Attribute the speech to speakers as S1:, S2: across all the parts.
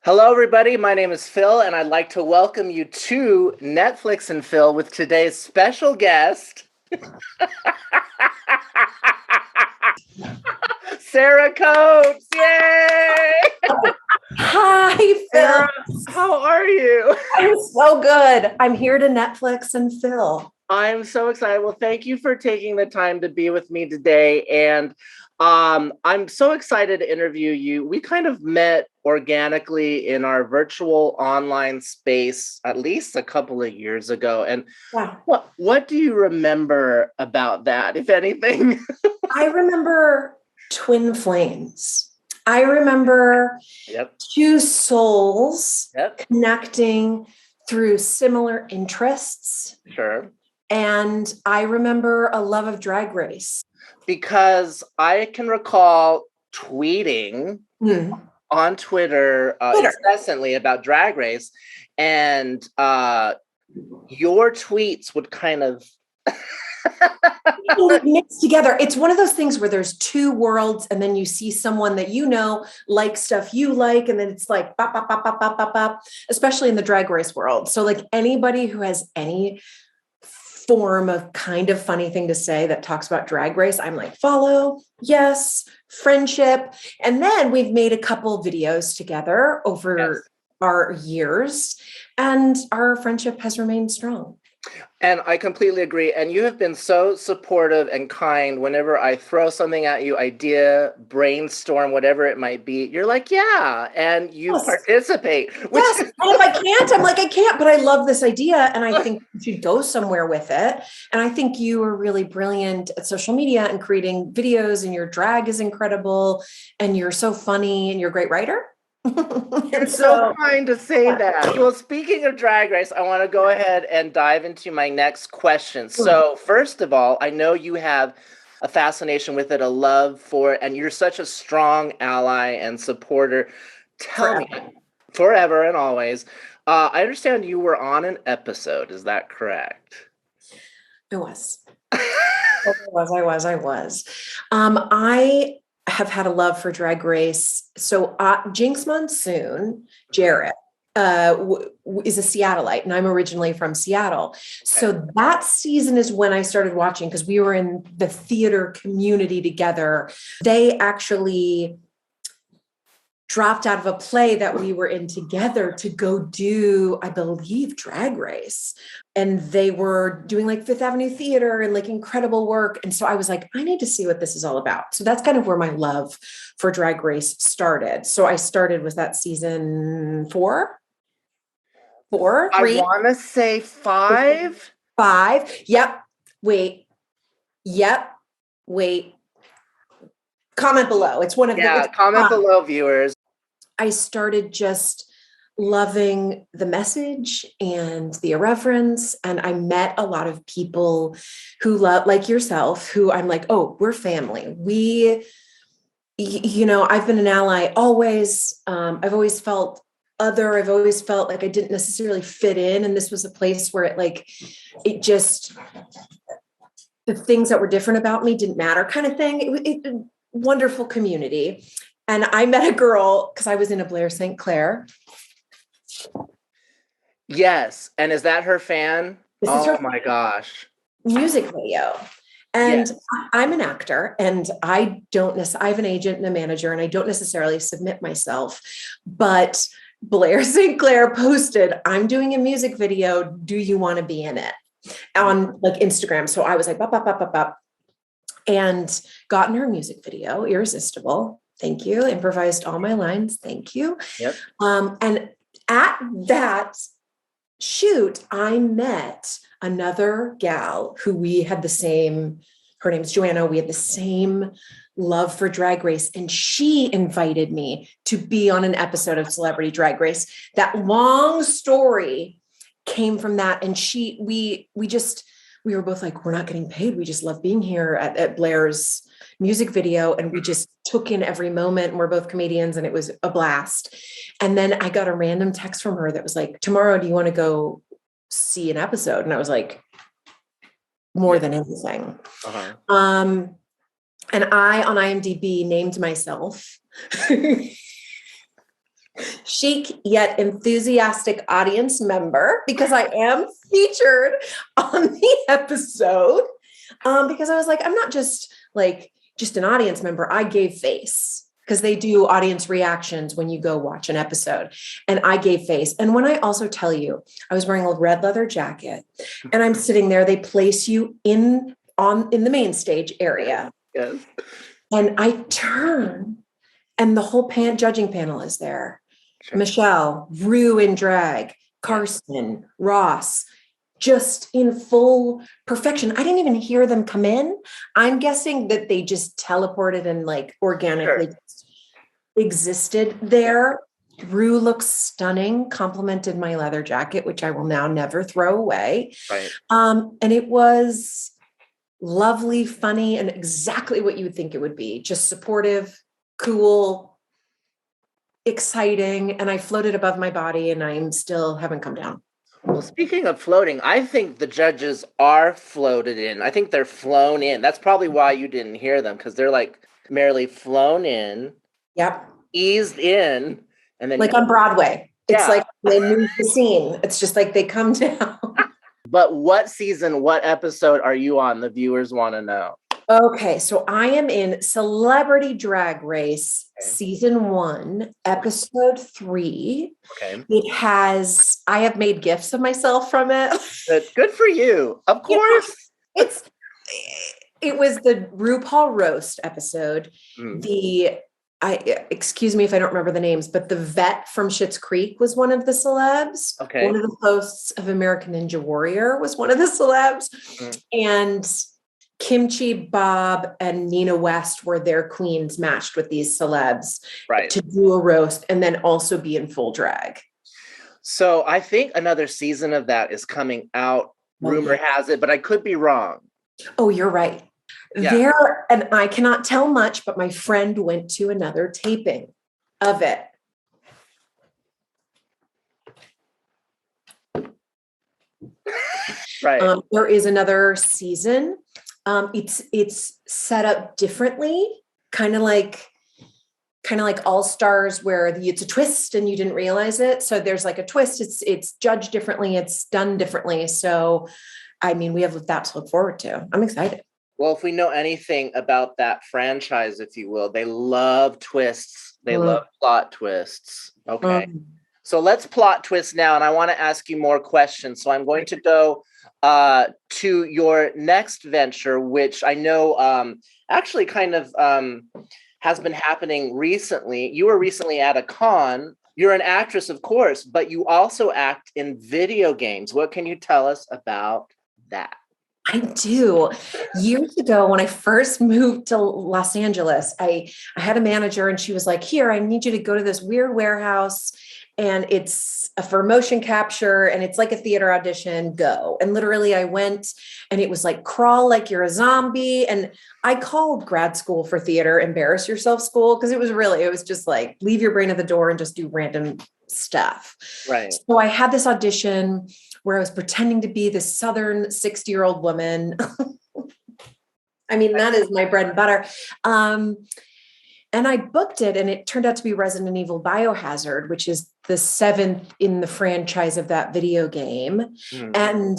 S1: Hello, everybody. My name is Phil, and I'd like to welcome you to Netflix and Phil with today's special guest, Sara Coates. Yay!
S2: Hi, Phil.
S1: Sara, how are you?
S2: I'm so good. I'm here to Netflix and Phil.
S1: I'm so excited. Well, thank you for taking the time to be with me today. And I'm so excited to interview you. We kind of met organically in our virtual online space at least a couple of years ago. And
S2: Wow.
S1: what do you remember about that, if anything?
S2: I remember twin flames. I remember
S1: Yep.
S2: two souls
S1: Yep.
S2: connecting through similar interests.
S1: Sure.
S2: And I remember a love of Drag Race.
S1: Because I can recall tweeting on Twitter incessantly about Drag Race, and your tweets would kind of
S2: mixed together. It's one of those things where there's two worlds, and then you see someone that you know like stuff you like, and then it's like bop, bop, bop, bop, bop, bop, bop, especially in the Drag Race world. So like anybody who has any form of kind of funny thing to say that talks about Drag Race, I'm like, follow, yes, friendship. And then we've made a couple videos together over our years, and our friendship has remained strong.
S1: And I completely agree. And you have been so supportive and kind whenever I throw something at you, idea, brainstorm, whatever it might be. You're like, yeah. And you participate.
S2: Yes. And if I can't, I'm like, I can't, but I love this idea. And I think you should go somewhere with it. And I think you are really brilliant at social media and creating videos, and your drag is incredible. And you're so funny, and you're a great writer.
S1: You're so kind to say that. Well, speaking of Drag Race, I want to go ahead and dive into my next question. So, first of all, I know you have a fascination with it, a love for it, and you're such a strong ally and supporter. Tell me, forever and always. I understand you were on an episode. Is that correct?
S2: I was. I was. I have had a love for Drag Race. So Jinx Monsoon, Jarrett, is a Seattleite, and I'm originally from Seattle. Okay. So that season is when I started watching, because we were in the theater community together. They actually dropped out of a play that we were in together to go do, I believe, Drag Race. And they were doing like Fifth Avenue Theater and like incredible work. And so I was like, I need to see what this is all about. So that's kind of where my love for Drag Race started. So I started, was that season 4? 4? 3?
S1: I want to say 5.
S2: 5. Yep. Wait. Comment below. It's one of the
S1: comment below, viewers.
S2: I started just loving the message and the irreverence. And I met a lot of people who love, like yourself, who I'm like, oh, we're family. I've been an ally always. I've always felt other. I've always felt like I didn't necessarily fit in. And this was a place where the things that were different about me didn't matter, kind of thing. Wonderful community. And I met a girl because I was in a Blair St. Clair.
S1: Yes. And is that her fan? My gosh.
S2: Music video. And I'm an actor, and I have an agent and a manager, and I don't necessarily submit myself, but Blair St. Clair posted, I'm doing a music video. Do you want to be in it? On like Instagram. So I was like, bop. And got in her music video, Irresistible. Thank you. Improvised all my lines. Thank you.
S1: Yep.
S2: And at that shoot, I met another gal who we had the same, her name's Joanna. We had the same love for Drag Race. And she invited me to be on an episode of Celebrity Drag Race. That long story came from that. And we were both like, we're not getting paid. We just love being here at Blair's music video. And we just took in every moment, and we're both comedians, and it was a blast. And then I got a random text from her that was like, tomorrow, do you want to go see an episode? And I was like, more than anything. And I, on IMDb, named myself chic yet enthusiastic audience member because I am featured on the episode. Because I was like, I'm not just an audience member. I gave Faiss because they do audience reactions when you go watch an episode. And I gave Faiss. And when I also tell you, I was wearing a red leather jacket and I'm sitting there, they place you in the main stage area.
S1: Yes.
S2: And I turn and the whole judging panel is there. Sure. Michelle, Rue in drag, Carson, Ross, just in full perfection. I didn't even hear them come in. I'm guessing that they just teleported and organically existed there. Rue looks stunning, complimented my leather jacket, which I will now never throw away.
S1: Right.
S2: And it was lovely, funny, and exactly what you would think it would be. Just supportive, cool, exciting. And I floated above my body and I still haven't come down.
S1: Well, speaking of floating, I think the judges are floated in. I think they're flown in. That's probably why you didn't hear them, because they're merely flown in.
S2: Yep.
S1: Eased in. And then
S2: on Broadway. It's like they move the scene. It's just like they come down.
S1: But what season, what episode are you on? The viewers want to know.
S2: Okay, so I am in Celebrity Drag Race, season 1, episode 3.
S1: Okay.
S2: I have made GIFs of myself from it.
S1: Good for you. Of course.
S2: It was the RuPaul roast episode. Excuse me if I don't remember the names, but the vet from Schitt's Creek was one of the celebs.
S1: Okay.
S2: One of the hosts of American Ninja Warrior was one of the celebs. And Kimchi, Bob, and Nina West were their queens matched with these celebs to do a roast and then also be in full drag.
S1: So I think another season of that is coming out. Rumor has it, but I could be wrong.
S2: Oh, you're right. Yeah. And I cannot tell much, but my friend went to another taping of it.
S1: Right.
S2: There is another season. It's set up differently, kind of like All Stars, where it's a twist and you didn't realize it. So there's a twist. It's judged differently. It's done differently. So, I mean, we have that to look forward to. I'm excited.
S1: Well, if we know anything about that franchise, if you will, they love twists. They love plot twists. Okay. So let's plot twist now. And I want to ask you more questions. So I'm going to go to your next venture, which I know actually kind of has been happening recently. You were recently at a con. You're an actress, of course, but you also act in video games. What can you tell us about that?
S2: I do. Years ago, when I first moved to Los Angeles, I had a manager and she was like, here, I need you to go to this weird warehouse and it's for motion capture and it's like a theater audition, go. And literally I went and it was like, crawl like you're a zombie. And I called grad school for theater, embarrass yourself school, because it was just like, leave your brain at the door and just do random stuff.
S1: Right.
S2: So I had this audition where I was pretending to be this Southern 60-year-old woman. I mean, that is my bread and butter. And I booked it and it turned out to be Resident Evil Biohazard, which is the 7th in the franchise of that video game. And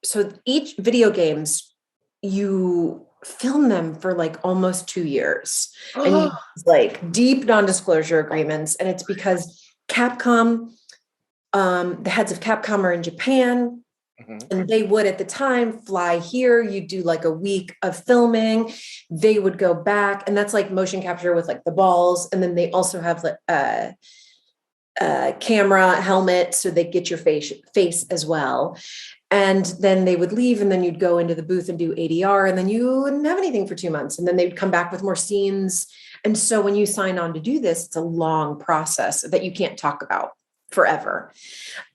S2: so each video games, you film them for almost 2 years. And you use deep non-disclosure agreements. And it's because Capcom, the heads of Capcom are in Japan, and they would at the time fly here. You do a week of filming. They would go back, and that's motion capture with the balls. And then they also have camera, helmet, so they get your face as well. And then they would leave, and then you'd go into the booth and do ADR, and then you wouldn't have anything for 2 months. And then they'd come back with more scenes. And so when you sign on to do this, it's a long process that you can't talk about forever.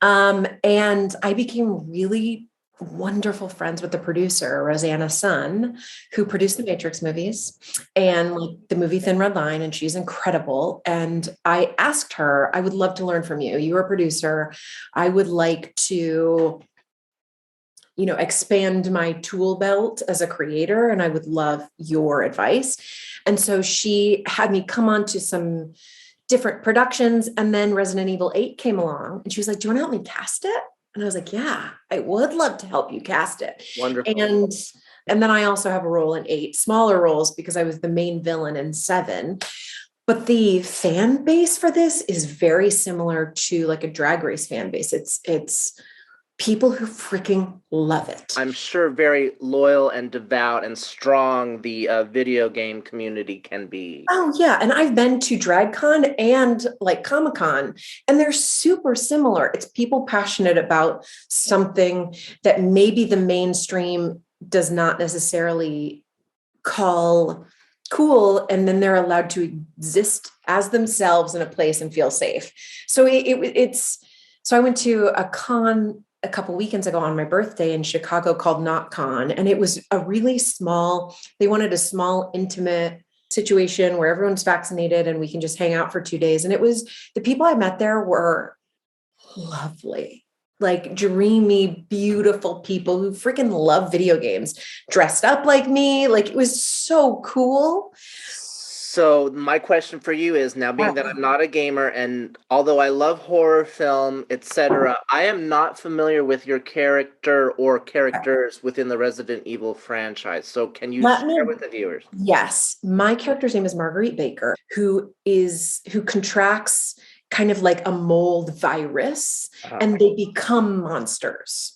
S2: And I became really wonderful friends with the producer, Rosanna Sun, who produced the Matrix movies and the movie Thin Red Line, and she's incredible. And I asked her, I would love to learn from you. You're a producer. I would like to, expand my tool belt as a creator, and I would love your advice. And so she had me come on to some different productions. And then Resident Evil 8 came along and she was like, do you want to help me cast it? And I was like, yeah, I would love to help you cast it.
S1: Wonderful.
S2: And then I also have a role in 8, smaller roles because I was the main villain in 7. But the fan base for this is very similar to like a Drag Race fan base. It's people who freaking love it.
S1: I'm sure very loyal and devout and strong the video game community can be.
S2: Oh yeah, and I've been to DragCon and like Comic-Con, and they're super similar. It's people passionate about something that maybe the mainstream does not necessarily call cool, and then they're allowed to exist as themselves in a place and feel safe. So so I went to a con a couple weekends ago on my birthday in Chicago called Not Con, and it was a really small, they wanted a small, intimate situation where everyone's vaccinated and we can just hang out for 2 days. And it was, the people I met there were lovely, like dreamy, beautiful people who freaking love video games, dressed up like me. Like, it was so cool.
S1: So my question for you is, now being that I'm not a gamer, and although I love horror film, etc., I am not familiar with your character or characters within the Resident Evil franchise. So can you share with the viewers?
S2: Yes. My character's name is Marguerite Baker, who contracts kind of like a mold virus, and they become monsters.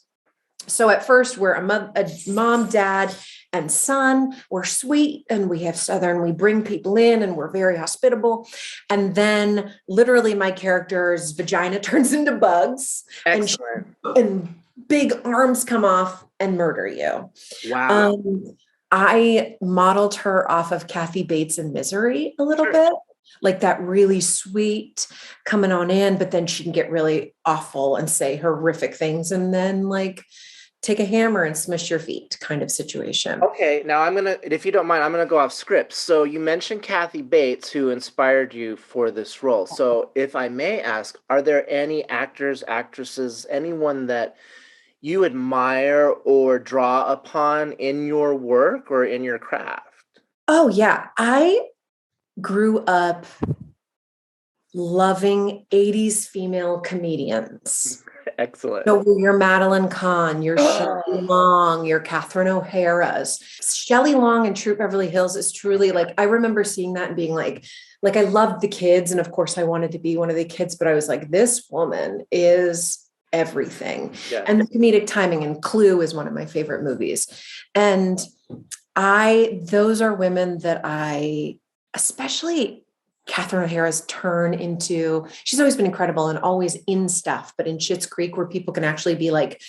S2: So at first we're a mom, dad, and son. We're sweet and we bring people in and we're very hospitable. And then literally my character's vagina turns into bugs.
S1: Excellent.
S2: And big arms come off and murder you.
S1: Wow.
S2: I modeled her off of Kathy Bates in Misery a little bit. Like that really sweet coming on in, but then she can get really awful and say horrific things and then like take a hammer and smush your feet kind of situation.
S1: Okay, now if you don't mind, I'm gonna go off script. So you mentioned Kathy Bates, who inspired you for this role. So if I may ask, are there any actors, actresses, anyone that you admire or draw upon in your work or in your craft?
S2: Oh yeah, I grew up loving 80s female comedians.
S1: Excellent.
S2: So your Madeline Kahn, your Shelley Long, your Catherine O'Hara's. Shelley Long in Troop Beverly Hills is truly like, I remember seeing that and being like I loved the kids. And of course I wanted to be one of the kids, but I was like, this woman is everything. Yeah. And the comedic timing, and Clue is one of my favorite movies. And those are women that especially Catherine O'Hara's turn into, she's always been incredible and always in stuff, but in Schitt's Creek, where people can actually be like,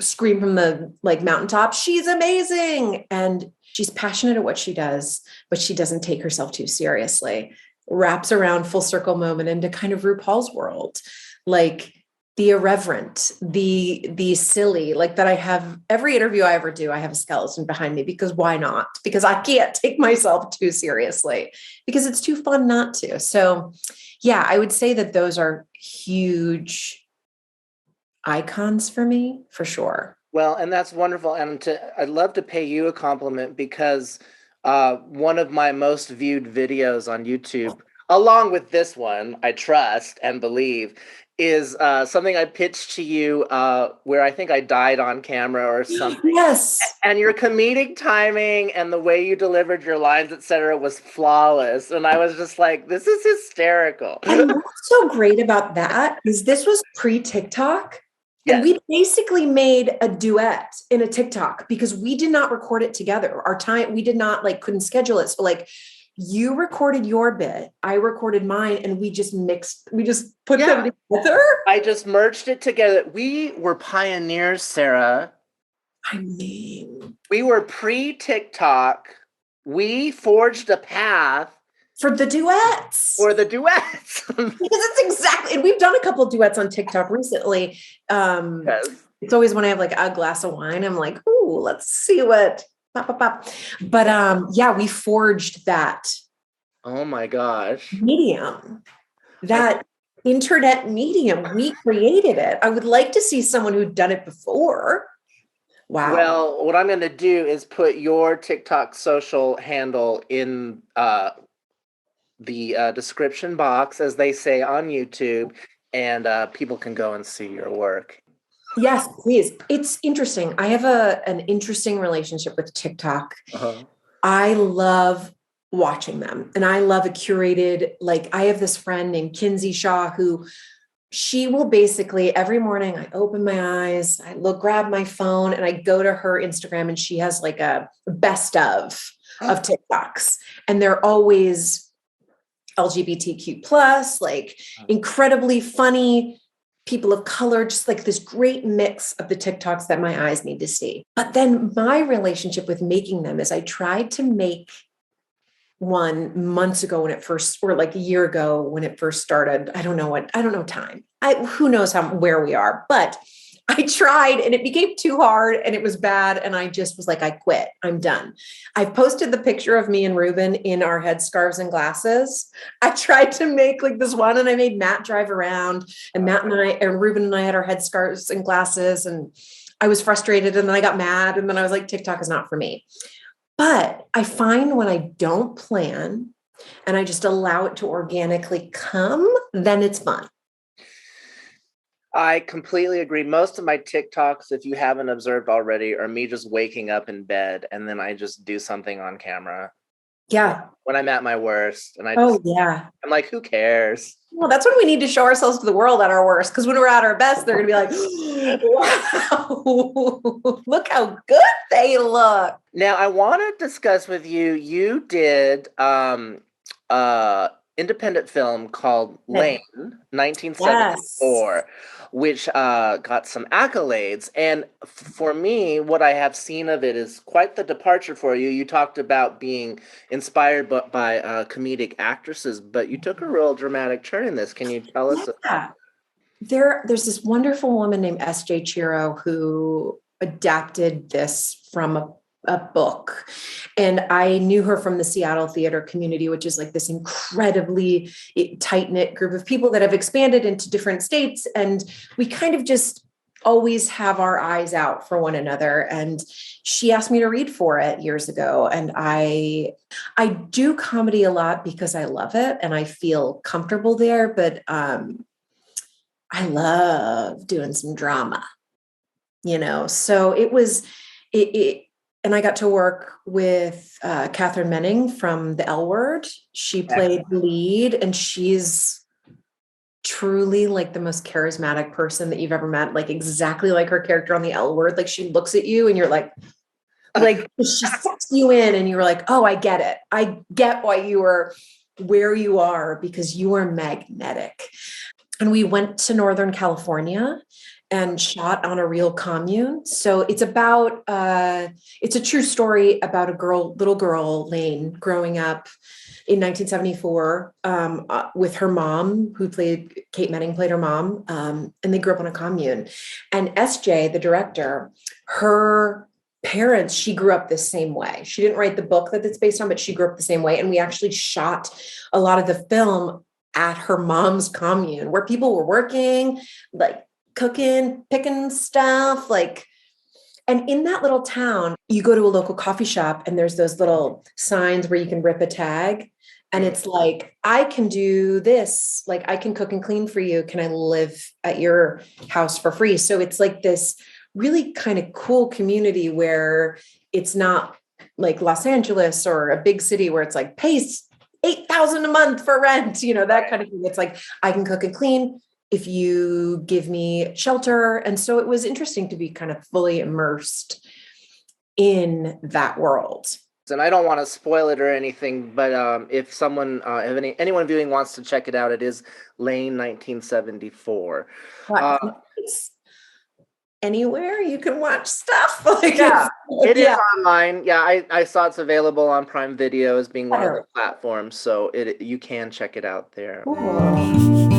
S2: scream from the like mountaintop, she's amazing. And she's passionate at what she does, but she doesn't take herself too seriously. Wraps around full circle moment into kind of RuPaul's world, like the irreverent, the silly, like that. I have every interview I ever do, I have a skeleton behind me, because why not? Because I can't take myself too seriously, because it's too fun not to. So yeah, I would say that those are huge icons for me, for sure.
S1: Well, and that's wonderful. And I'd love to pay you a compliment, because one of my most viewed videos on YouTube, along with this one, I trust and believe, is something I pitched to you where I think I died on camera or something.
S2: Yes.
S1: And your comedic timing and the way you delivered your lines, etc., was flawless. And I was just like, this is hysterical.
S2: And what's so great about that is this was pre-TikTok. Yes. And we basically made a duet in a TikTok, because we did not record it together. We did not couldn't schedule it. So you recorded your bit, I recorded mine, and we just put them together.
S1: I just merged it together. We were pioneers, Sarah.
S2: I mean,
S1: we were pre-TikTok. We forged a path
S2: for the duets.
S1: Because
S2: it's exactly, and we've done a couple of duets on TikTok recently. Yes. It's always when I have a glass of wine, I'm like, ooh, let's see what. But yeah, we forged that.
S1: Oh my gosh.
S2: Medium. That internet medium, we created it. I would like to see someone who'd done it before. Wow.
S1: Well, what I'm going to do is put your TikTok social handle in the description box, as they say on YouTube, and people can go and see your work.
S2: Yes, please. It's interesting. I have an interesting relationship with TikTok.
S1: Uh-huh.
S2: I love watching them, and I love a curated, like I have this friend named Kinsey Shaw who she will basically every morning I open my eyes, I grab my phone and I go to her Instagram, and she has like a best of TikToks, and they're always LGBTQ plus, like incredibly funny people of color, just like this great mix of the TikToks that my eyes need to see. But then my relationship with making them is I tried to make one months ago when it first, or like a year ago when it first started. I don't know time. Who knows where we are, but I tried and it became too hard and it was bad. And I just was like, I quit. I'm done. I've posted the picture of me and Ruben in our headscarves and glasses. I tried to make like this one, and I made Matt drive around, and Matt and Ruben and I had our headscarves and glasses, and I was frustrated, and then I got mad, and then I was like, TikTok is not for me. But I find when I don't plan and I just allow it to organically come, then it's fun.
S1: I completely agree. Most of my TikToks, if you haven't observed already, are me just waking up in bed and then I just do something on camera.
S2: Yeah.
S1: When I'm at my worst, and
S2: yeah.
S1: I'm like, who cares?
S2: Well, that's when we need to show ourselves to the world at our worst. Because when we're at our best, they're going to be like, wow, look how good they look.
S1: Now, I want to discuss with you, you did independent film called Lane, 1974,
S2: Yes.
S1: which got some accolades. And for me, what I have seen of it is quite the departure for you. You talked about being inspired by comedic actresses, but you took a real dramatic turn in this. Can you tell us?
S2: There's this wonderful woman named S.J. Chiro who adapted this from a book. And I knew her from the Seattle theater community, which is like this incredibly tight-knit group of people that have expanded into different states. And we kind of just always have our eyes out for one another. And she asked me to read for it years ago. And I do comedy a lot because I love it and I feel comfortable there. But I love doing some drama, so it was it and I got to work with Catherine Menning from The L Word. She played the lead, and she's truly like the most charismatic person that you've ever met, like exactly like her character on The L Word. Like she looks at you and you're like she sucks you in and you're like, oh, I get it. I get why you are where you are, because you are magnetic. And we went to Northern California and shot on a real commune. So it's about, it's a true story about little girl, Lane, growing up in 1974 with her mom, Kate Menning played her mom, and they grew up on a commune. And SJ, the director, her parents, she grew up the same way. She didn't write the book that it's based on, but she grew up the same way. And we actually shot a lot of the film at her mom's commune where people were working, like cooking, picking stuff, and in that little town, you go to a local coffee shop and there's those little signs where you can rip a tag. And it's like, I can do this, like I can cook and clean for you. Can I live at your house for free? So it's like this really kind of cool community where it's not like Los Angeles or a big city where it's like pays $8,000 a month for rent, that kind of thing. It's like, I can cook and clean if you give me shelter. And so it was interesting to be kind of fully immersed in that world.
S1: And I don't want to spoil it or anything, but if someone, if anyone viewing wants to check it out, it is Lane 1974.
S2: Anywhere you can watch stuff.
S1: It is online. Yeah, I saw it's available on Prime Video as being one of the platforms, so you can check it out there.
S2: Cool.